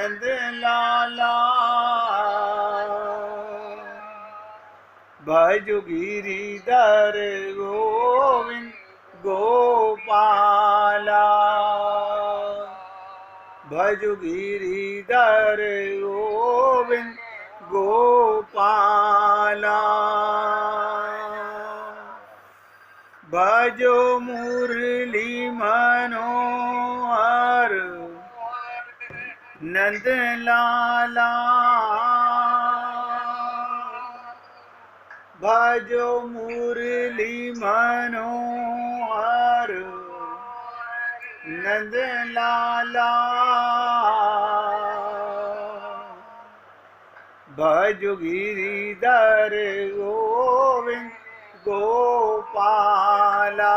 नंद लाला भजु गिरिधर गोविंद गोपाला भजु गिरिधर गोविंद गोपाला भजो मुरली मनोहर नंद लाला भजो मुरली मनोहर नंद लाला भजो गिरिधर गोविंद गोपाला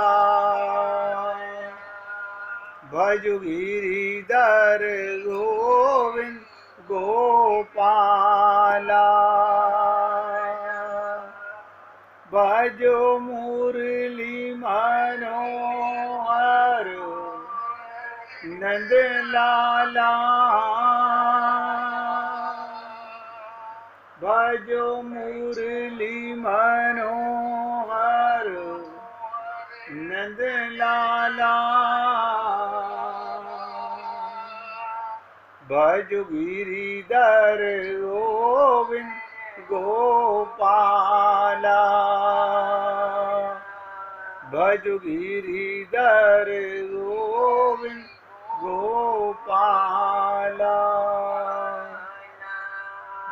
भजो गिरिधर गोविंद गोपाला भजो मुरली मनोहर नंद लाला भजो मुरली मनोहर नंद लाला भजो गिरिधर गोविंद गोपाला भजो गिरिधर गोविंद गोपाला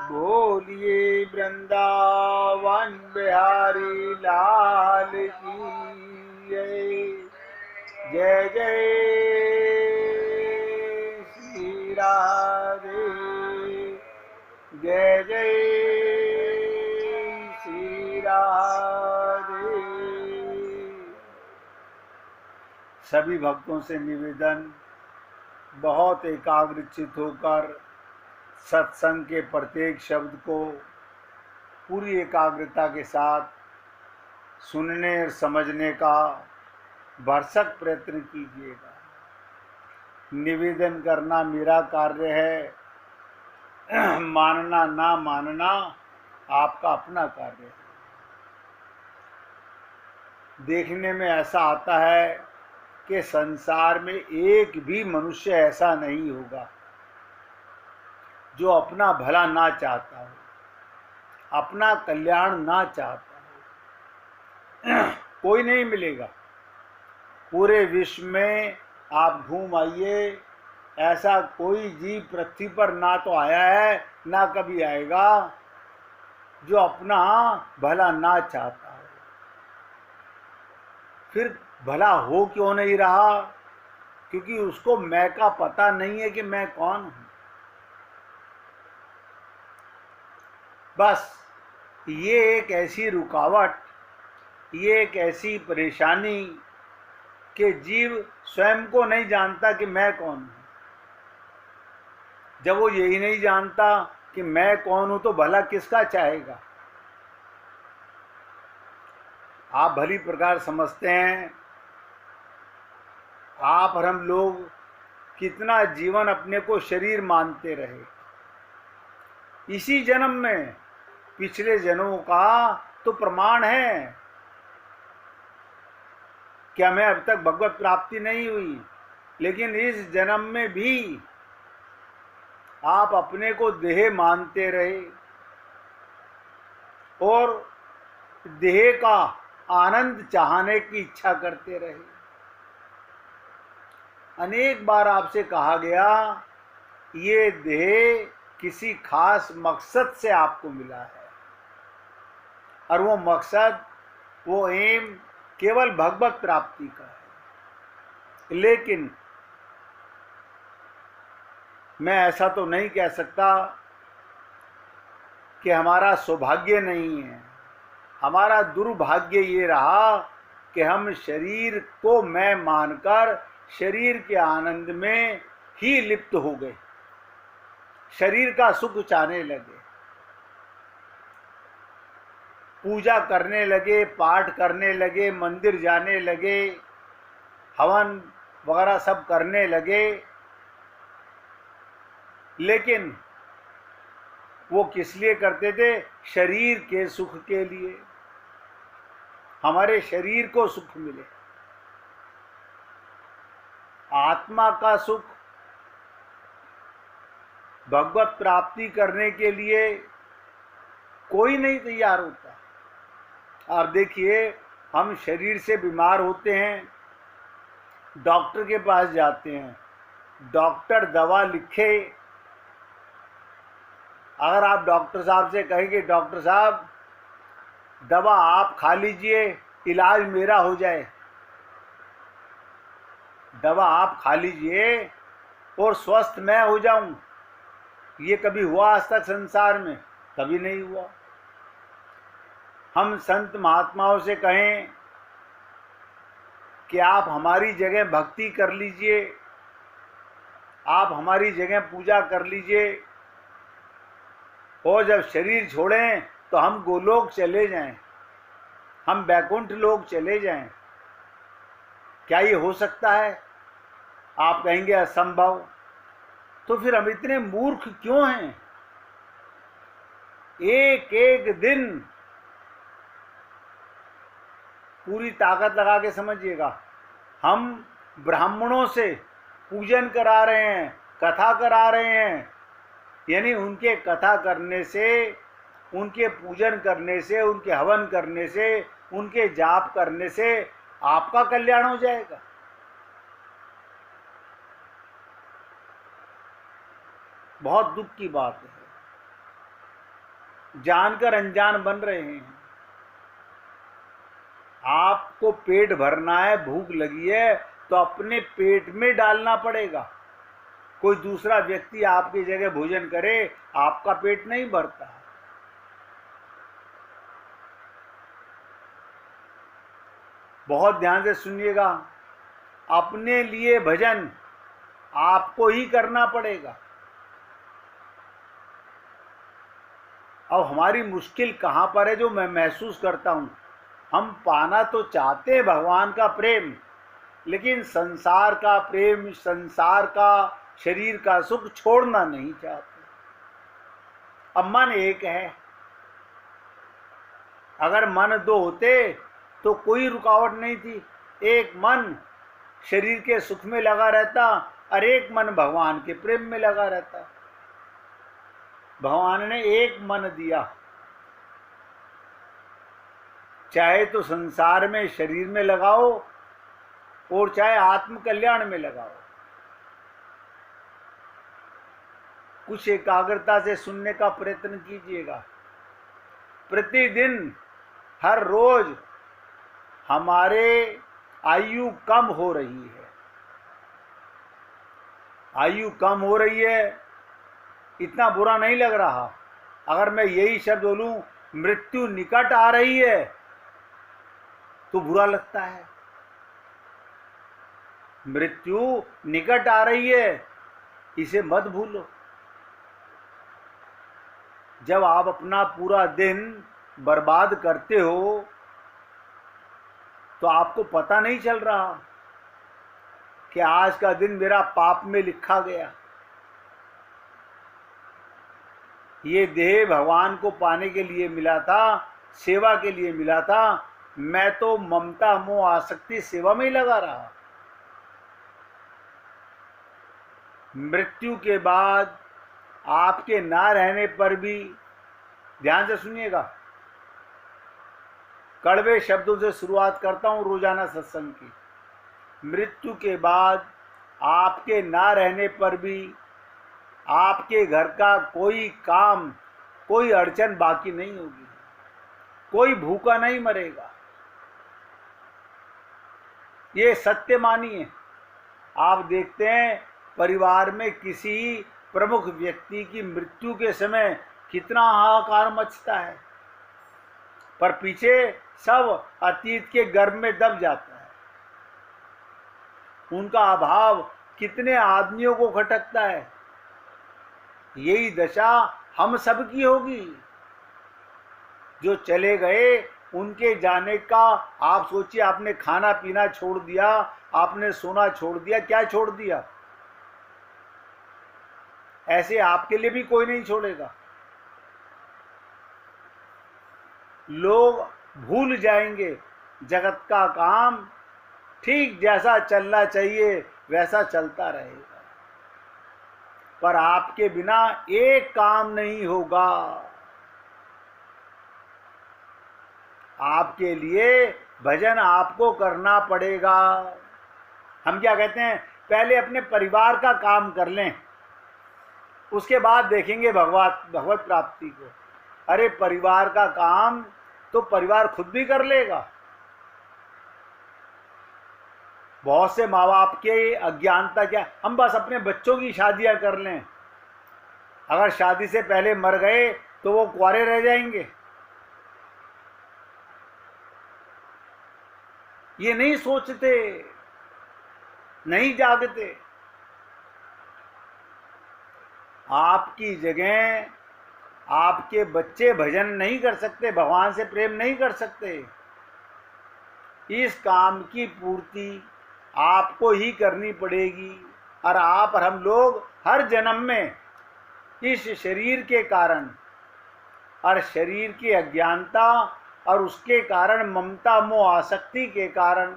बोलिए वृंदावन बिहारी लाल की जय जय श्री राधे जय जय श्री राधे। सभी भक्तों से निवेदन, बहुत एकाग्रचित होकर सत्संग के प्रत्येक शब्द को पूरी एकाग्रता के साथ सुनने और समझने का भरसक प्रयत्न कीजिएगा। निवेदन करना मेरा कार्य है, मानना ना मानना आपका अपना कार्य है। देखने में ऐसा आता है कि संसार में एक भी मनुष्य ऐसा नहीं होगा जो अपना भला ना चाहता हो, अपना कल्याण ना चाहता हो। कोई नहीं मिलेगा। पूरे विश्व में आप घूम आइए, ऐसा कोई जीव पृथ्वी पर ना तो आया है ना कभी आएगा जो अपना भला ना चाहता हो। फिर भला हो क्यों नहीं रहा? क्योंकि उसको मैं का पता नहीं है कि मैं कौन हूं। बस ये एक ऐसी रुकावट, ये एक ऐसी परेशानी कि जीव स्वयं को नहीं जानता कि मैं कौन हूं। जब वो यही नहीं जानता कि मैं कौन हूं तो भला किसका चाहेगा? आप भली प्रकार समझते हैं, आप और हम लोग कितना जीवन अपने को शरीर मानते रहे। इसी जन्म में पिछले जन्मों का तो प्रमाण है कि हमें अब तक भगवत प्राप्ति नहीं हुई, लेकिन इस जन्म में भी आप अपने को देह मानते रहे और देह का आनंद चाहने की इच्छा करते रहे। अनेक बार आपसे कहा गया ये देह किसी खास मकसद से आपको मिला है और वो मकसद, वो एम केवल भगवत प्राप्ति का है। लेकिन मैं ऐसा तो नहीं कह सकता कि हमारा सौभाग्य नहीं है। हमारा दुर्भाग्य ये रहा कि हम शरीर को मैं मानकर शरीर के आनंद में ही लिप्त हो गए, शरीर का सुख चाहने लगे, पूजा करने लगे, पाठ करने लगे, मंदिर जाने लगे, हवन वगैरह सब करने लगे। लेकिन वो किस लिए करते थे? शरीर के सुख के लिए, हमारे शरीर को सुख मिले। आत्मा का सुख भगवत प्राप्ति करने के लिए कोई नहीं तैयार होता। आप देखिए, हम शरीर से बीमार होते हैं, डॉक्टर के पास जाते हैं, डॉक्टर दवा लिखे। अगर आप डॉक्टर साहब से कहेंगे डॉक्टर साहब दवा आप खा लीजिए, इलाज मेरा हो जाए, दवा आप खा लीजिए और स्वस्थ मैं हो जाऊं, ये कभी हुआ आज तक संसार में? कभी नहीं हुआ। हम संत महात्माओं से कहें कि आप हमारी जगह भक्ति कर लीजिए, आप हमारी जगह पूजा कर लीजिए, और जब शरीर छोड़ें तो हम गोलोक चले जाएं, हम वैकुंठ लोक चले जाएं। क्या ये हो सकता है? आप कहेंगे असंभव। तो फिर हम इतने मूर्ख क्यों हैं? एक एक दिन पूरी ताकत लगा के समझिएगा, हम ब्राह्मणों से पूजन करा रहे हैं, कथा करा रहे हैं, यानी उनके कथा करने से, उनके पूजन करने से, उनके हवन करने से, उनके जाप करने से आपका कल्याण हो जाएगा। बहुत दुख की बात है, जानकर अनजान बन रहे हैं। आपको पेट भरना है, भूख लगी है, तो अपने पेट में डालना पड़ेगा। कोई दूसरा व्यक्ति आपकी जगह भोजन करे, आपका पेट नहीं भरता। बहुत ध्यान से सुनिएगा, अपने लिए भजन आपको ही करना पड़ेगा। अब हमारी मुश्किल कहाँ पर है जो मैं महसूस करता हूँ, हम पाना तो चाहते हैं भगवान का प्रेम, लेकिन संसार का प्रेम, संसार का, शरीर का सुख छोड़ना नहीं चाहते। अब मन एक है, अगर मन दो होते तो कोई रुकावट नहीं थी। एक मन शरीर के सुख में लगा रहता और एक मन भगवान के प्रेम में लगा रहता। भगवान ने एक मन दिया, चाहे तो संसार में शरीर में लगाओ और चाहे आत्म कल्याण में लगाओ। कुछ एकाग्रता से सुनने का प्रयत्न कीजिएगा। प्रतिदिन, हर रोज हमारे आयु कम हो रही है, आयु कम हो रही है, इतना बुरा नहीं लग रहा। अगर मैं यही शब्द बोलूं मृत्यु निकट आ रही है तो बुरा लगता है। मृत्यु निकट आ रही है, इसे मत भूलो। जब आप अपना पूरा दिन बर्बाद करते हो तो आपको पता नहीं चल रहा कि आज का दिन मेरा पाप में लिखा गया। ये देह भगवान को पाने के लिए मिला था, सेवा के लिए मिला था। मैं तो ममता, मोह, आसक्ति, सेवा में ही लगा रहा। मृत्यु के बाद आपके ना रहने पर भी, ध्यान से सुनिएगा, कड़वे शब्दों से शुरुआत करता हूं रोजाना सत्संग की। मृत्यु के बाद आपके ना रहने पर भी आपके घर का कोई काम, कोई अड़चन बाकी नहीं होगी, कोई भूखा नहीं मरेगा। ये सत्य मानिए। आप देखते हैं परिवार में किसी प्रमुख व्यक्ति की मृत्यु के समय कितना हाहाकार मचता है, पर पीछे सब अतीत के गर्भ में दब जाता है। उनका अभाव कितने आदमियों को खटकता है। यही दशा हम सब की होगी। जो चले गए उनके जाने का आप सोचिए, आपने खाना पीना छोड़ दिया, आपने सोना छोड़ दिया, क्या छोड़ दिया? ऐसे आपके लिए भी कोई नहीं छोड़ेगा। लोग भूल जाएंगे जगत का काम ठीक जैसा चलना चाहिए वैसा चलता रहेगा, पर आपके बिना एक काम नहीं होगा। आपके लिए भजन आपको करना पड़ेगा। हम क्या कहते हैं, पहले अपने परिवार का काम कर लें, उसके बाद देखेंगे भगवत प्राप्ति को। अरे परिवार का काम तो परिवार खुद भी कर लेगा। बहुत से माँ बाप के अज्ञानता क्या, हम बस अपने बच्चों की शादियां कर लें, अगर शादी से पहले मर गए तो वो कुंवारे रह जाएंगे। ये नहीं सोचते, नहीं जागते। आपकी जगह आपके बच्चे भजन नहीं कर सकते, भगवान से प्रेम नहीं कर सकते। इस काम की पूर्ति आपको ही करनी पड़ेगी। और आप और हम लोग हर जन्म में इस शरीर के कारण और शरीर की अज्ञानता और उसके कारण ममता मोह आसक्ति के कारण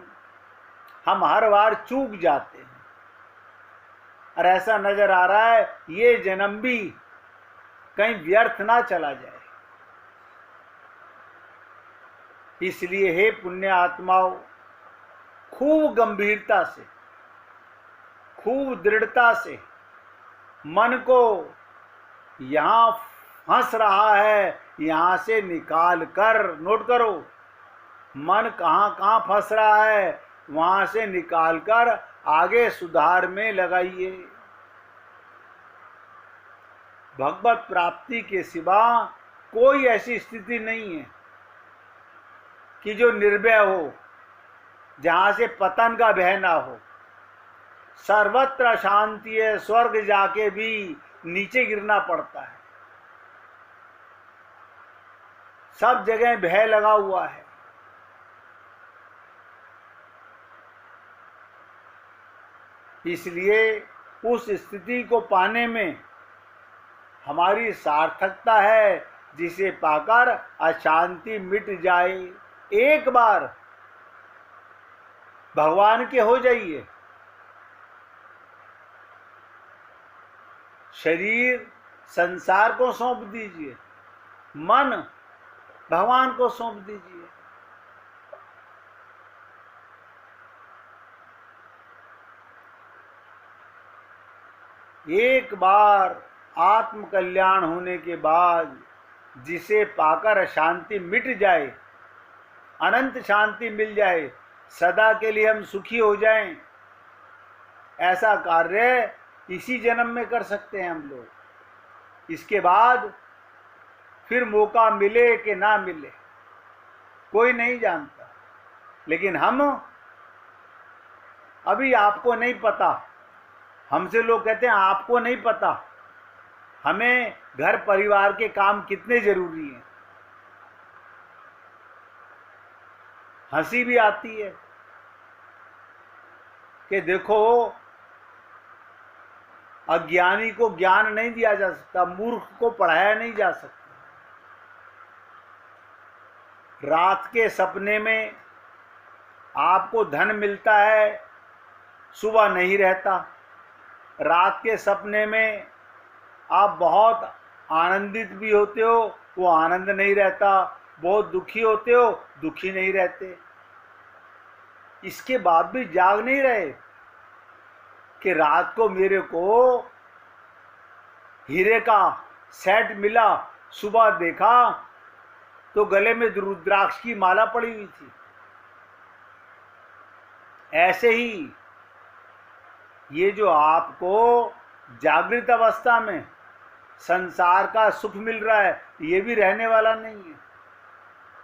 हम हर बार चूक जाते हैं। और ऐसा नजर आ रहा है ये जन्म भी कहीं व्यर्थ ना चला जाए। इसलिए हे पुण्य आत्माओं, खूब गंभीरता से, खूब दृढ़ता से मन को यहां फंस रहा है यहां से निकाल कर, नोट करो, मन कहां कहां फंस रहा है वहां से निकाल कर आगे सुधार में लगाइए। भगवत प्राप्ति के सिवा कोई ऐसी स्थिति नहीं है कि जो निर्भय हो, जहां से पतन का भय ना हो। सर्वत्र शांति है, स्वर्ग जाके भी नीचे गिरना पड़ता है, सब जगह भय लगा हुआ है। इसलिए उस स्थिति को पाने में हमारी सार्थकता है जिसे पाकर अशांति मिट जाए। एक बार भगवान के हो जाइए। शरीर संसार को सौंप दीजिए, मन भगवान को सौंप दीजिए। एक बार आत्म कल्याण होने के बाद जिसे पाकर शांति मिट जाए, अनंत शांति मिल जाए, सदा के लिए हम सुखी हो जाएं, ऐसा कार्य इसी जन्म में कर सकते हैं हम लोग। इसके बाद फिर मौका मिले कि ना मिले कोई नहीं जानता। लेकिन हम अभी, आपको नहीं पता, हमसे लोग कहते हैं आपको नहीं पता हमें घर परिवार के काम कितने जरूरी हैं। हंसी भी आती है कि देखो अज्ञानी को ज्ञान नहीं दिया जा सकता, मूर्ख को पढ़ाया नहीं जा सकता। रात के सपने में आपको धन मिलता है, सुबह नहीं रहता। रात के सपने में आप बहुत आनंदित भी होते हो, वो आनंद नहीं रहता। बहुत दुखी होते हो, दुखी नहीं रहते। इसके बाद भी जाग नहीं रहे कि रात को मेरे को हीरे का सेट मिला, सुबह देखा तो गले में रुद्राक्ष की माला पड़ी हुई थी। ऐसे ही ये जो आपको जागृत अवस्था में संसार का सुख मिल रहा है, ये भी रहने वाला नहीं है,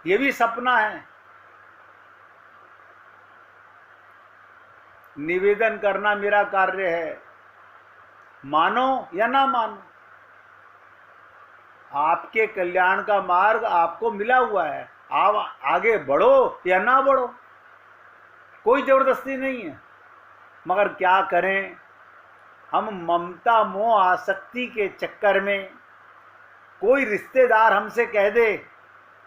ये भी सपना है। निवेदन करना मेरा कार्य है, मानो या ना मानो, आपके कल्याण का मार्ग आपको मिला हुआ है। आप आगे बढ़ो या ना बढ़ो, कोई जबरदस्ती नहीं है। मगर क्या करें, हम ममता मोह आसक्ति के चक्कर में, कोई रिश्तेदार हमसे कह दे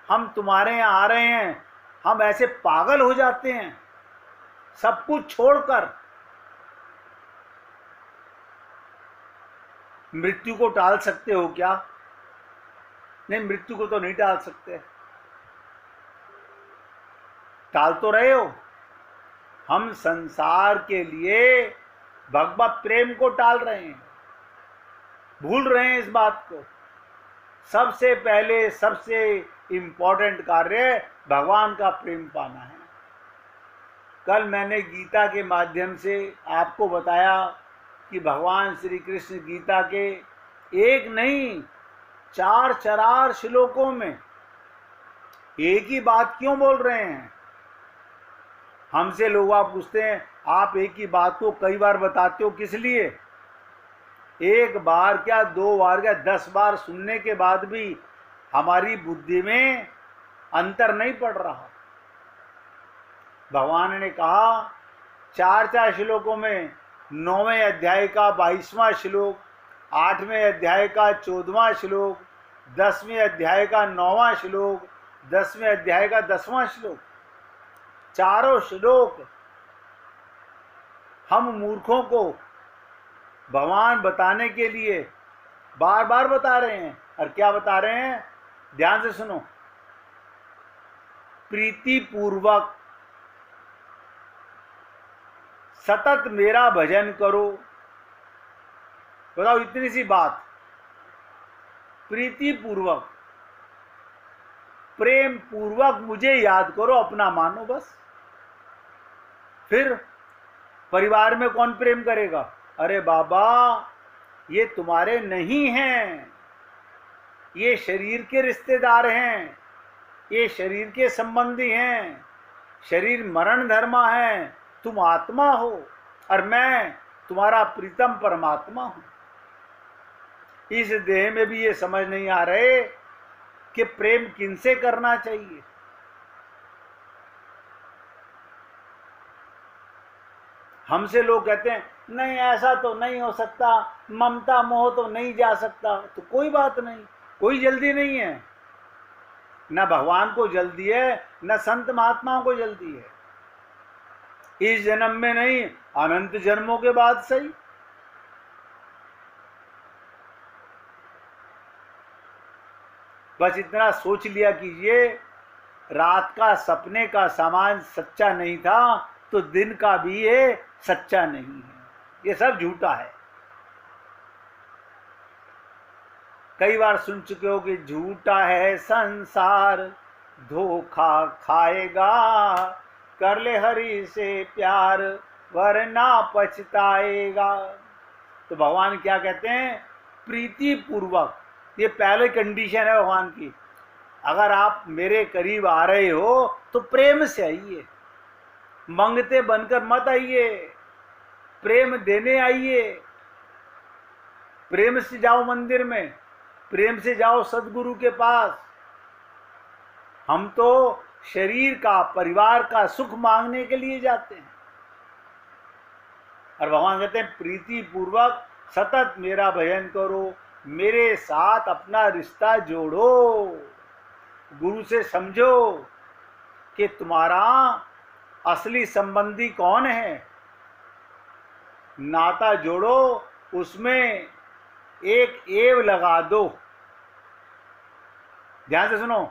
हम तुम्हारे यहाँ आ रहे हैं, हम ऐसे पागल हो जाते हैं सब कुछ छोड़कर। मृत्यु को टाल सकते हो क्या? नहीं, मृत्यु को तो नहीं टाल सकते। टाल तो रहे हो। हम संसार के लिए भगवत प्रेम को टाल रहे हैं, भूल रहे हैं इस बात को। सबसे पहले सबसे इंपॉर्टेंट कार्य भगवान का प्रेम पाना है। कल मैंने गीता के माध्यम से आपको बताया कि भगवान श्री कृष्ण गीता के एक नहीं 4 श्लोकों में एक ही बात क्यों बोल रहे हैं। हमसे लोग आप पूछते हैं आप एक ही बात को कई बार बताते हो, किस लिए? एक बार क्या, 2 बार क्या, 10 बार सुनने के बाद भी हमारी बुद्धि में अंतर नहीं पड़ रहा। भगवान ने कहा 4 श्लोकों में, 9वें अध्याय का 22वां श्लोक, 8वें अध्याय का 14वां श्लोक, 10वें अध्याय का 9वां श्लोक, 10वें अध्याय का 10वां श्लोक, चारों श्लोक हम मूर्खों को भगवान बताने के लिए बार बार बता रहे हैं। और क्या बता रहे हैं? ध्यान से सुनो। प्रीति पूर्वक सतत मेरा भजन करो। बताओ, इतनी सी बात। प्रीति पूर्वक, प्रेम पूर्वक मुझे याद करो, अपना मानो बस। फिर परिवार में कौन प्रेम करेगा? अरे बाबा, ये तुम्हारे नहीं हैं, ये शरीर के रिश्तेदार हैं, ये शरीर के संबंधी हैं। शरीर मरण धर्मा है, तुम आत्मा हो और मैं तुम्हारा प्रीतम परमात्मा हूं। इस देह में भी ये समझ नहीं आ रहे कि प्रेम किनसे करना चाहिए। हमसे लोग कहते हैं नहीं ऐसा तो नहीं हो सकता, ममता मोह तो नहीं जा सकता। तो कोई बात नहीं, कोई जल्दी नहीं है। न भगवान को जल्दी है, न संत महात्माओं को जल्दी है। इस जन्म में नहीं, अनंत जन्मों के बाद सही। बस इतना सोच लिया कीजिए, रात का सपने का सामान सच्चा नहीं था तो दिन का भी ये सच्चा नहीं है। ये सब झूठा है। कई बार सुन चुके हो कि झूठा है संसार, धोखा खाएगा, कर ले हरि से प्यार वरना पछताएगा। तो भगवान क्या कहते हैं? प्रीति पूर्वक। ये पहले कंडीशन है भगवान की। अगर आप मेरे करीब आ रहे हो तो प्रेम से आइए, मंगते बनकर मत आइए, प्रेम देने आइए। प्रेम से जाओ मंदिर में, प्रेम से जाओ सदगुरु के पास। हम तो शरीर का, परिवार का सुख मांगने के लिए जाते हैं। और भगवान कहते हैं प्रीति पूर्वक सतत मेरा भजन करो, मेरे साथ अपना रिश्ता जोड़ो। गुरु से समझो कि तुम्हारा असली संबंधी कौन है। नाता जोड़ो, उसमें एक एव लगा दो। ध्यान से सुनो।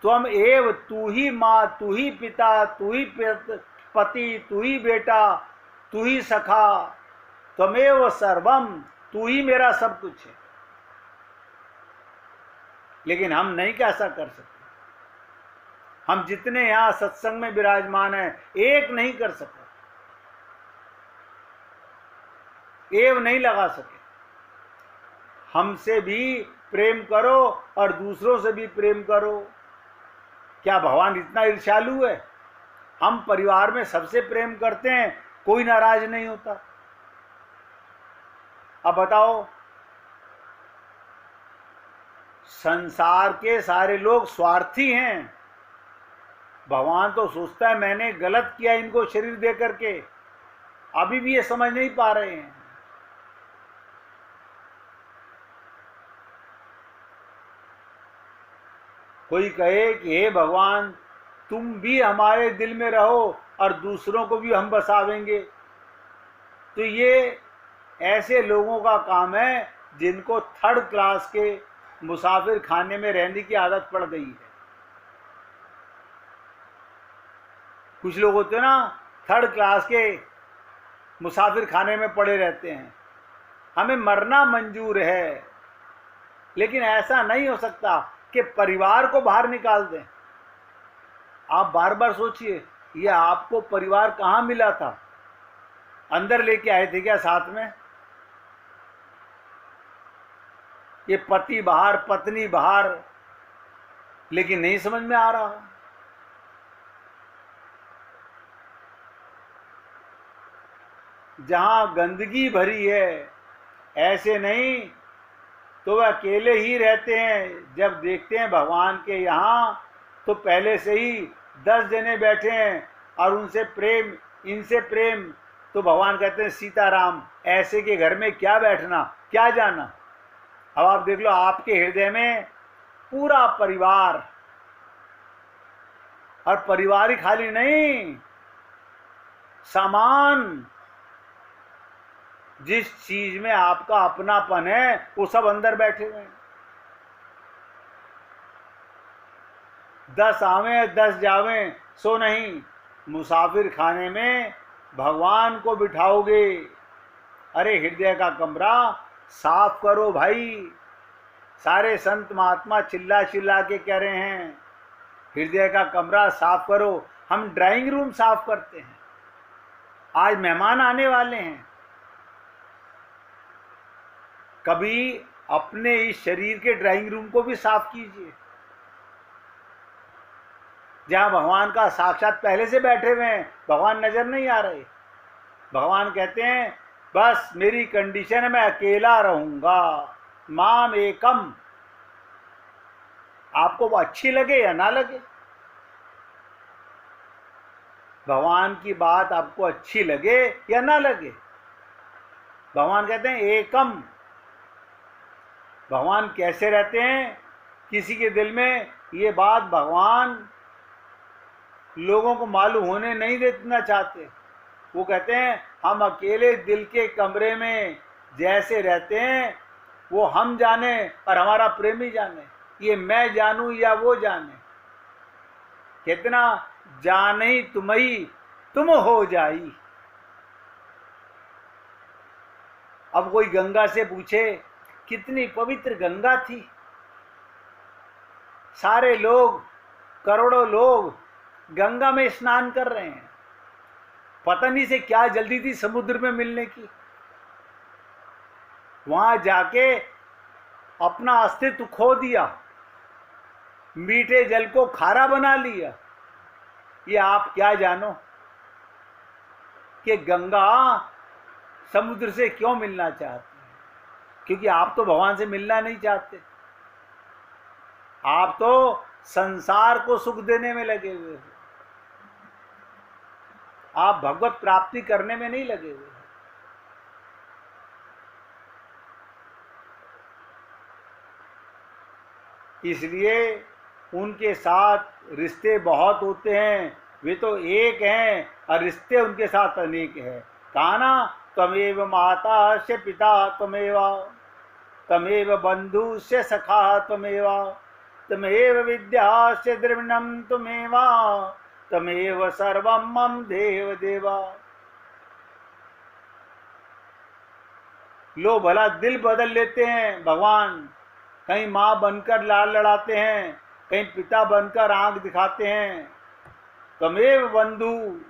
तुम एव, तू ही माँ, तू ही पिता, तू ही पति, तू ही बेटा, तू ही सखा, त्वमेव सर्वम, तू ही मेरा सब कुछ है। लेकिन हम नहीं कैसा कर सकते। हम जितने यहां सत्संग में विराजमान हैं, एक नहीं कर सके, एव नहीं लगा सके। हमसे भी प्रेम करो और दूसरों से भी प्रेम करो। क्या भगवान इतना ईर्ष्यालु है? हम परिवार में सबसे प्रेम करते हैं, कोई नाराज नहीं होता। अब बताओ, संसार के सारे लोग स्वार्थी हैं। भगवान तो सोचता है मैंने गलत किया इनको शरीर दे करके। अभी भी ये समझ नहीं पा रहे हैं। कोई कहे कि हे भगवान तुम भी हमारे दिल में रहो और दूसरों को भी हम बसावेंगे, तो ये ऐसे लोगों का काम है जिनको थर्ड क्लास के मुसाफिर खाने में रहने की आदत पड़ गई है। कुछ लोग होते हैं ना, थर्ड क्लास के मुसाफिर खाने में पड़े रहते हैं। हमें मरना मंजूर है, लेकिन ऐसा नहीं हो सकता कि परिवार को बाहर निकाल दें। आप बार बार सोचिए, ये आपको परिवार कहाँ मिला था? अंदर लेके आए थे क्या साथ में? ये पति बाहर, पत्नी बाहर, लेकिन नहीं समझ में आ रहा। जहां गंदगी भरी है, ऐसे नहीं तो वह अकेले ही रहते हैं। जब देखते हैं भगवान के यहाँ तो पहले से ही 10 जने बैठे हैं और उनसे प्रेम, इनसे प्रेम, तो भगवान कहते हैं सीताराम ऐसे के घर में क्या बैठना, क्या जाना। अब आप देख लो, आपके हृदय में पूरा परिवार, और परिवार ही खाली नहीं, सामान, जिस चीज में आपका अपनापन है वो सब अंदर बैठे हुए हैं। 10 आवे 10 जावे सो नहीं, मुसाफिर खाने में भगवान को बिठाओगे। अरे हृदय का कमरा साफ करो भाई। सारे संत महात्मा चिल्ला चिल्ला के कह रहे हैं हृदय का कमरा साफ करो। हम ड्राइंग रूम साफ करते हैं, आज मेहमान आने वाले हैं। कभी अपने इस शरीर के ड्राइंग रूम को भी साफ कीजिए, जहां भगवान का साक्षात पहले से बैठे हुए हैं, भगवान नजर नहीं आ रहे। भगवान कहते हैं बस मेरी कंडीशन है, मैं अकेला रहूंगा, माम एकम। आपको वो अच्छी लगे या ना लगे, भगवान की बात आपको अच्छी लगे या ना लगे, भगवान कहते हैं एकम। भगवान कैसे रहते हैं? किसी के दिल में ये बात भगवान लोगों को मालूम होने नहीं देना चाहते। वो कहते हैं हम अकेले दिल के कमरे में जैसे रहते हैं वो हम जाने और हमारा प्रेमी जाने। ये मैं जानूं या वो जाने, कितना जाने तुम्ही तुम हो जाई। अब कोई गंगा से पूछे कितनी पवित्र गंगा थी, सारे लोग, करोड़ों लोग गंगा में स्नान कर रहे हैं। पता नहीं से क्या जल्दी थी समुद्र में मिलने की। वहां जाके अपना अस्तित्व खो दिया, मीठे जल को खारा बना लिया। ये आप क्या जानो कि गंगा समुद्र से क्यों मिलना चाहती है? क्योंकि आप तो भगवान से मिलना नहीं चाहते, आप तो संसार को सुख देने में लगे हुए हो, आप भगवत प्राप्ति करने में नहीं लगे हुए। इसलिए उनके साथ रिश्ते बहुत होते हैं, वे तो एक हैं और रिश्ते उनके साथ अनेक हैं। कहा ना त्वमेव माता से पिता त्वमेव, त्वमेव बंधु से सखा त्वमेव, त्वमेव विद्या से द्रविणम त्वमेव, त्वमेव सर्वम मम देव देवा। लो भला दिल बदल लेते हैं भगवान, कहीं माँ बनकर लाड़ लड़ाते हैं, कहीं पिता बनकर आंख दिखाते हैं। त्वमेव बंधु,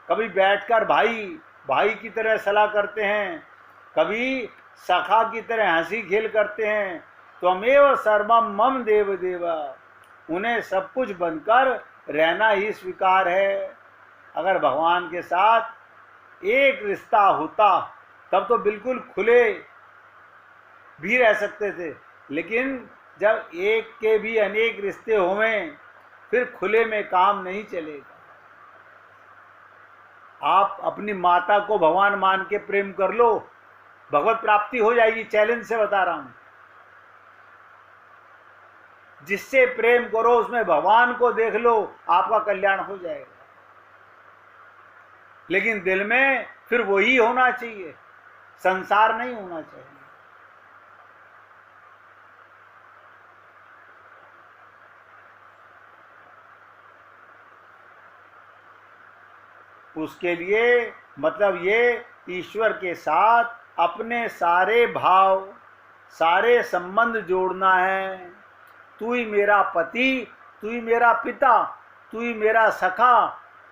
कभी बैठकर भाई भाई की तरह सलाह करते हैं, कभी सखा की तरह हंसी खेल करते हैं। त्वमेव सर्वम मम देव देवा, उन्हें सब कुछ बनकर रहना ही स्वीकार है। अगर भगवान के साथ एक रिश्ता होता तब तो बिल्कुल खुले भी रह सकते थे, लेकिन जब एक के भी अनेक रिश्ते होवें फिर खुले में काम नहीं चलेगा। आप अपनी माता को भगवान मान के प्रेम कर लो, भगवत प्राप्ति हो जाएगी, चैलेंज से बता रहा हूं। जिससे प्रेम करो उसमें भगवान को देख लो, आपका कल्याण हो जाएगा। लेकिन दिल में फिर वही होना चाहिए, संसार नहीं होना चाहिए। उसके लिए मतलब ये ईश्वर के साथ अपने सारे भाव, सारे संबंध जोड़ना है। तू ही मेरा पति, तू ही मेरा पिता, तू ही मेरा सखा,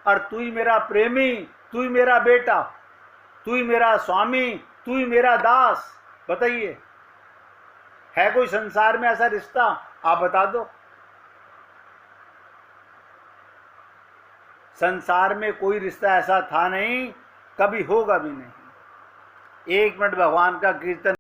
और तू ही मेरा प्रेमी, तू ही मेरा बेटा, तू ही मेरा स्वामी, तू ही मेरा दास। बताइए, है कोई संसार में ऐसा रिश्ता? आप बता दो। संसार में कोई रिश्ता ऐसा था नहीं, कभी होगा भी नहीं। 1 मिनट भगवान का कीर्तन